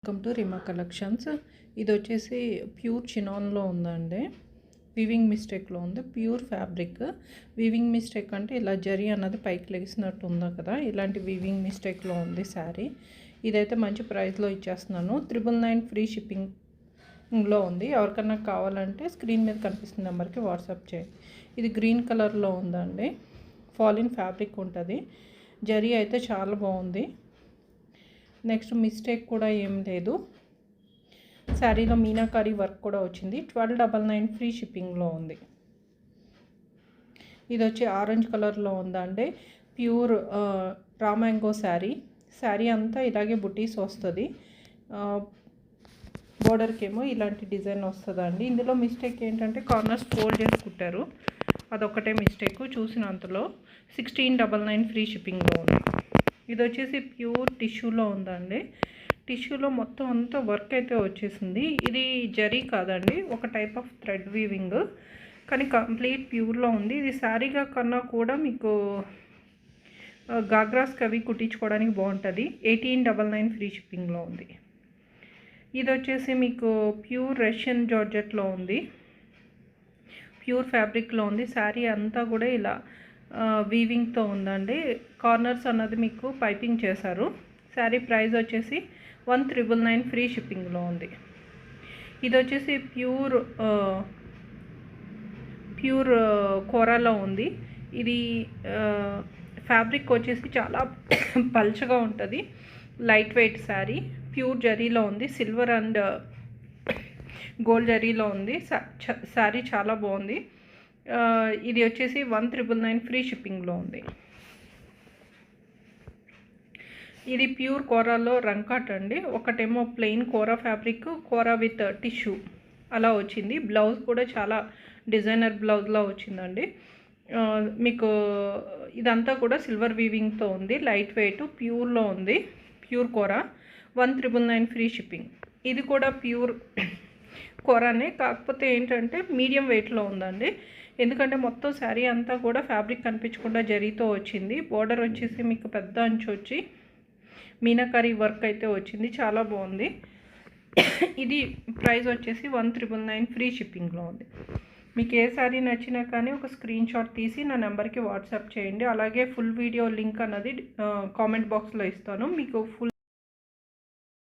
Welcome to రిమా collections. ఇది వచ్చేసి pure చినాన్లో ఉందండి. వీవింగ్ మిస్టేక్లో ఉంది. Pure fabric. వీవింగ్ మిస్టేక్ అంటే ఇలా జరీ అన్నది పైకి లెగిసినట్టు ఉందా కదా, ఇలాంటి వీవింగ్ మిస్టేక్లో ఉంది శారీ. ఇదైతే మంచి ప్రైస్లో ఇచ్చేస్తున్నాను. 999 ఫ్రీ షిప్పింగ్లో ఉంది. ఎవరికన్నా కావాలంటే స్క్రీన్ మీద కనిపిస్తున్న నెంబర్కి వాట్సాప్ చేయండి. ఇది గ్రీన్ కలర్లో ఉందండి. ఫాలిన్ ఫ్యాబ్రిక్ ఉంటుంది. జరీ అయితే చాలా బాగుంది. నెక్స్ట్ మిస్టేక్ కూడా ఏం లేదు. శారీలో మీనాకారి వర్క్ కూడా వచ్చింది. 1299 ఫ్రీ షిప్పింగ్లో ఉంది. ఇది వచ్చి ఆరెంజ్ కలర్లో ఉందండి. ప్యూర్ రా మ్యాంగో శారీ అంతా ఇలాగే బుటీస్ వస్తుంది. బోర్డర్కి ఏమో ఇలాంటి డిజైన్ వస్తుందండి. ఇందులో మిస్టేక్ ఏంటంటే కార్నర్స్ ఫోల్డ్ చేసి కుట్టారు, అదొక్కటే మిస్టేక్. చూసినంతలో 1699 ఫ్రీ షిప్పింగ్లో ఉంది. ఇది వచ్చేసి ప్యూర్ టిష్యూలో ఉందండి. టిష్యూలో మొత్తం అంతా వర్క్ అయితే వచ్చేసింది. ఇది జరీ కాదండి, ఒక టైప్ ఆఫ్ థ్రెడ్ వీవింగ్, కానీ కంప్లీట్ ప్యూర్లో ఉంది. ఇది శారీగా కన్నా కూడా మీకు గాగ్రాస్కి అవి కుట్టించుకోవడానికి బాగుంటుంది. 1899 ఫ్రీ షిప్పింగ్లో ఉంది. ఇది వచ్చేసి మీకు ప్యూర్ రష్యన్ జార్జెట్లో ఉంది. ప్యూర్ ఫ్యాబ్రిక్లో ఉంది. శారీ అంతా కూడా ఇలా వీవింగ్తో ఉందండి. కార్నర్స్ అన్నది మీకు పైపింగ్ చేశారు. శారీ ప్రైస్ వచ్చేసి 1999 ఫ్రీ షిప్పింగ్లో ఉంది. ఇది వచ్చేసి ప్యూర్ కోరాలో ఉంది. ఇది ఫ్యాబ్రిక్ వచ్చేసి చాలా పల్చగా ఉంటుంది. Light weight sari. ప్యూర్ జరీలో ఉంది. సిల్వర్ అండ్ గోల్డ్ జరీలో ఉంది. శారీ చాలా బాగుంది. ఇది వచ్చేసి 1999 ఫ్రీ షిప్పింగ్లో ఉంది. ఇది ప్యూర్ కోరాలో రంకాట్ అండి. ఒకటేమో plain kora fabric, kora with tissue అలా వచ్చింది. బ్లౌజ్ కూడా చాలా డిజైనర్ బ్లౌజ్లా వచ్చిందండి. మీకు ఇదంతా కూడా సిల్వర్ వీవింగ్తో ఉంది. లైట్ వెయిట్ ప్యూర్లో ఉంది. ప్యూర్ కోరా 1999 ఫ్రీ షిప్పింగ్. ఇది కూడా ప్యూర్ కోరానే, కాకపోతే ఏంటంటే మీడియం వెయిట్లో ఉందండి. ఎందుకంటే మొత్తం శారీ అంతా కూడా ఫ్యాబ్రిక్ కనిపించకుండా జరీతో వచ్చింది. బోర్డర్ వచ్చేసి మీకు పెద్ద అంచు వచ్చి మీనాకారి వర్క్ అయితే వచ్చింది. చాలా బాగుంది. ఇది ప్రైస్ వచ్చేసి 1999 ఫ్రీ షిప్పింగ్లో ఉంది. మీకు ఏ శారీ నచ్చినా కానీ ఒక స్క్రీన్ షాట్ తీసి నా నెంబర్కి వాట్సాప్ చేయండి. అలాగే ఫుల్ వీడియో లింక్ అన్నది కామెంట్ బాక్స్లో ఇస్తాను. మీకు ఫుల్